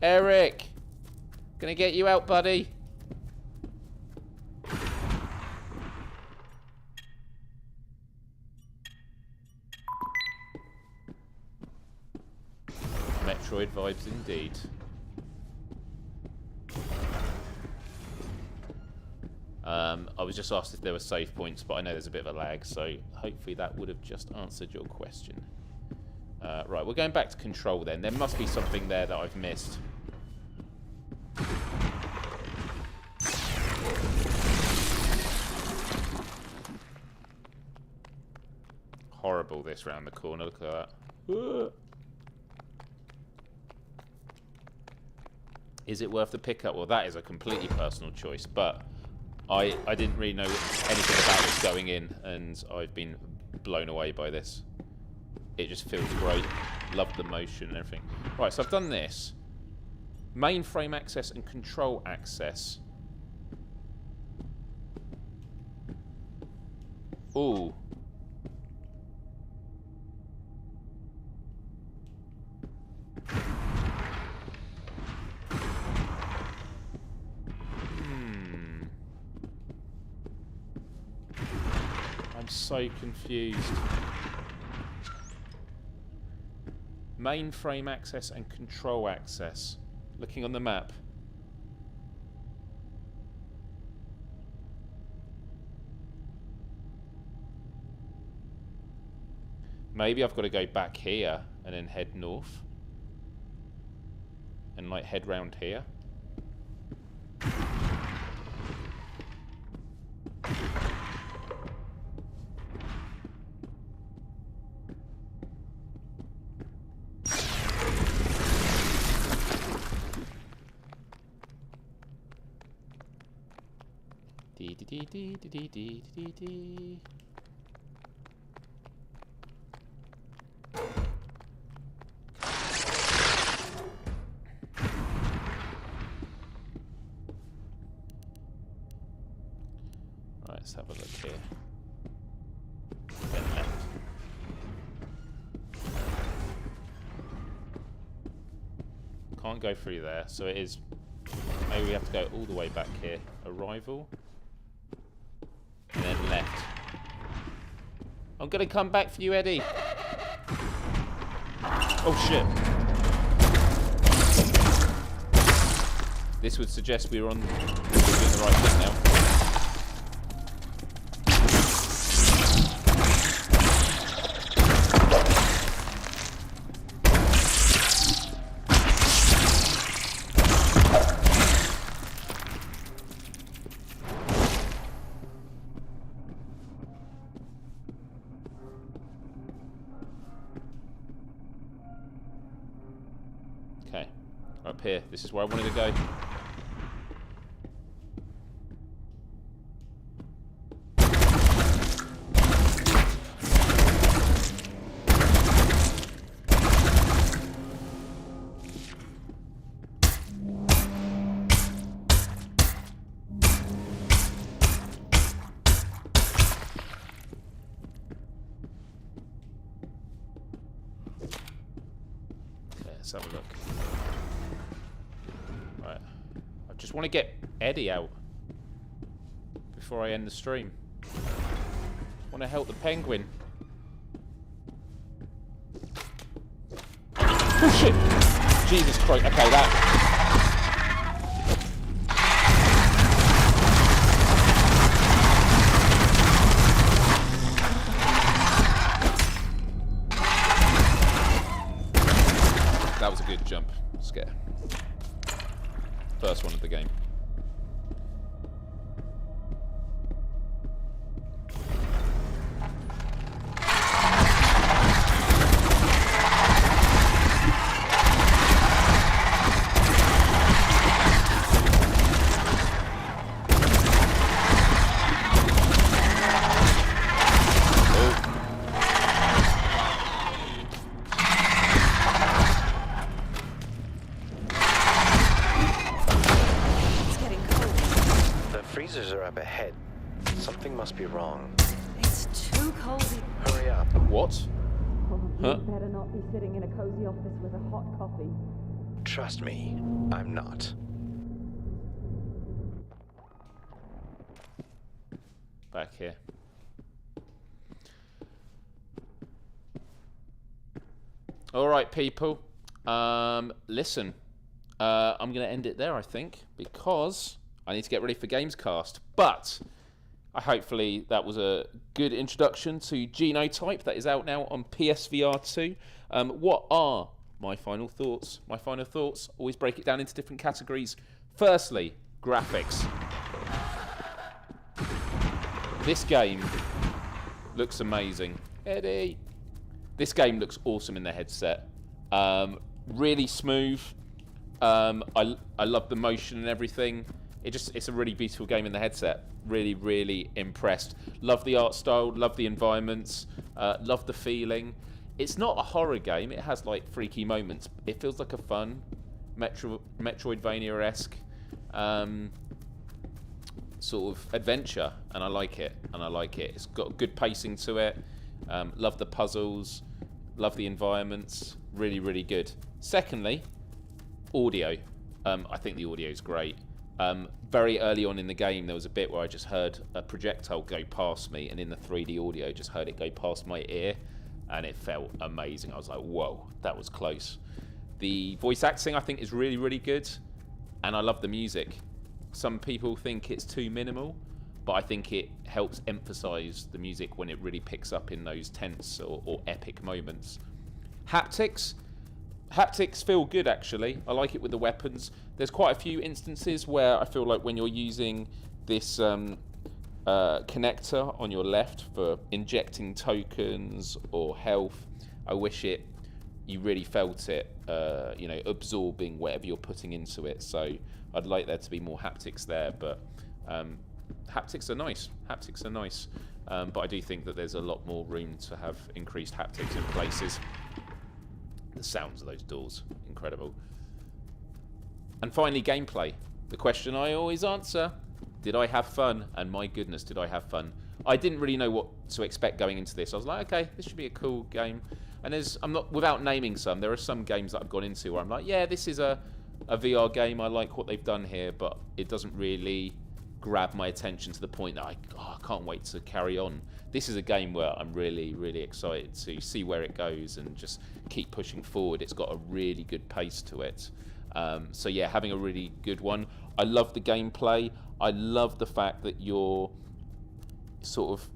Eric! Gonna get you out, buddy. Metroid vibes indeed. I was just asked if there were save points, but I know there's a bit of a lag, so hopefully that would have just answered your question. Right, we're going back to control then. There must be something there that I've missed. horrible, this round the corner. Look at that. Is it worth the pickup? Well, that is a completely personal choice, but I didn't really know anything about this going in, and I've been blown away by this. It just feels great. Love the motion and everything. Right, so I've done this. Mainframe access and control access. Ooh. I'm so confused. Mainframe access and control access. Looking on the map. Maybe I've got to go back here and then head north. And like head round here. Right, let's have a look here. Then left. Can't go through there, so it is. Maybe we have to go all the way back here. Arrival. And then left. I'm gonna come back for you, Eddie. Oh shit. This would suggest we're doing the right thing now. Okay, up here. This is where I wanted to go. Let's have a look. Right. I just want to get Eddie out before I end the stream. I want to help the penguin. Oh shit! Jesus Christ. Okay, that... That was a good jump scare. First one of the game. Ahead. Something must be wrong. It's too cozy. Hurry up. What? Huh? You better not be sitting in a cozy office with a hot coffee. Trust me, I'm not. Back here. All right, people. Listen. I'm going to end it there, I think, because I need to get ready for Gamescast. But hopefully that was a good introduction to Genotype. That is out now on PSVR2. What are my final thoughts? My final thoughts, always break it down into different categories. Firstly, graphics. This game looks amazing. Eddie. This game looks awesome in the headset. Really smooth. I love the motion and everything. It's a really beautiful game in the headset. Really, really impressed. Love the art style, love the environments, love the feeling. It's not a horror game. It has like freaky moments. It feels like a fun Metroidvania-esque sort of adventure, and I like it. It's got good pacing to it. Love the puzzles, love the environments. Really, really good. Secondly, audio. I think the audio is great. Very early on in the game, there was a bit where I just heard a projectile go past me, and in the 3D audio, just heard it go past my ear, and it felt amazing. I was like, whoa, that was close. The voice acting, I think, is really, really good, and I love the music. Some people think it's too minimal, but I think it helps emphasize the music when it really picks up in those tense or epic moments. Haptics feel good, actually. I like it with the weapons. There's quite a few instances where I feel like when you're using this connector on your left for injecting tokens or health, I wish you really felt it, absorbing whatever you're putting into it. So I'd like there to be more haptics there, but haptics are nice. But I do think that there's a lot more room to have increased haptics in places. The sounds of those doors, incredible. And finally, gameplay. The question I always answer: did I have fun? And my goodness, did I have fun? I didn't really know what to expect going into this. I was like, okay, this should be a cool game. And I'm not, without naming some, there are some games that I've gone into where I'm like, yeah, this is a VR game. I like what they've done here, but it doesn't really grab my attention to the point that I can't wait to carry on. This is a game where I'm really, really excited to see where it goes and just keep pushing forward. It's got a really good pace to it. So yeah, having a really good one. I love the gameplay. I love the fact that your sort of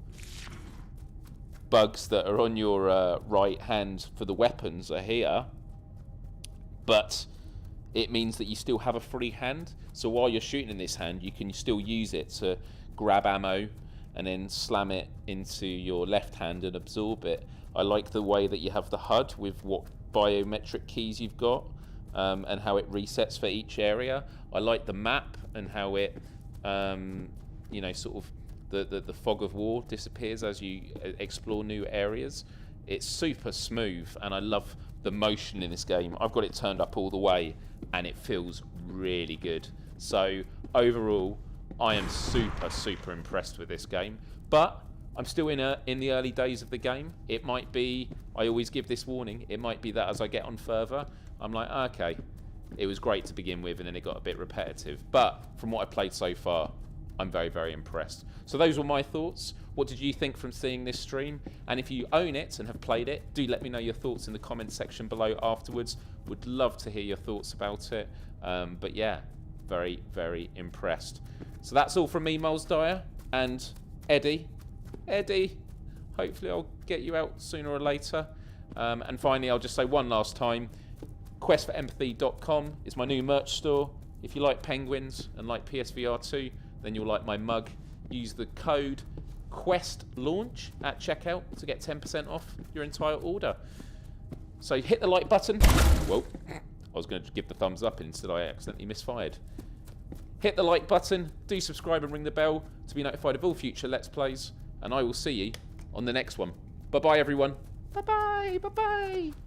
bugs that are on your right hand for the weapons are here, but it means that you still have a free hand. So while you're shooting in this hand, you can still use it to grab ammo and then slam it into your left hand and absorb it. I like the way that you have the HUD with what biometric keys you've got, and how it resets for each area. I like the map and how it, sort of the fog of war disappears as you explore new areas. It's super smooth, and I love the motion in this game. I've got it turned up all the way, and it feels really good. So overall, I am super, super impressed with this game. But I'm still in the early days of the game. It might be, I always give this warning, it might be that as I get on further, I'm like, okay, it was great to begin with, and then it got a bit repetitive. But from what I've played so far, I'm very, very impressed. So those were my thoughts. What did you think from seeing this stream? And if you own it and have played it, do let me know your thoughts in the comments section below afterwards. Would love to hear your thoughts about it. But yeah, very, very impressed. So that's all from me, Moles Dyer, and Eddie, hopefully I'll get you out sooner or later. And finally, I'll just say one last time, questforempathy.com is my new merch store. If you like penguins and like PSVR2, then you'll like my mug. Use the code QUESTLAUNCH at checkout to get 10% off your entire order. So hit the like button. Whoa, I was going to give the thumbs up, and instead I accidentally misfired. Hit the like button, do subscribe and ring the bell to be notified of all future Let's Plays, and I will see you on the next one. Bye-bye, everyone. Bye-bye, bye-bye.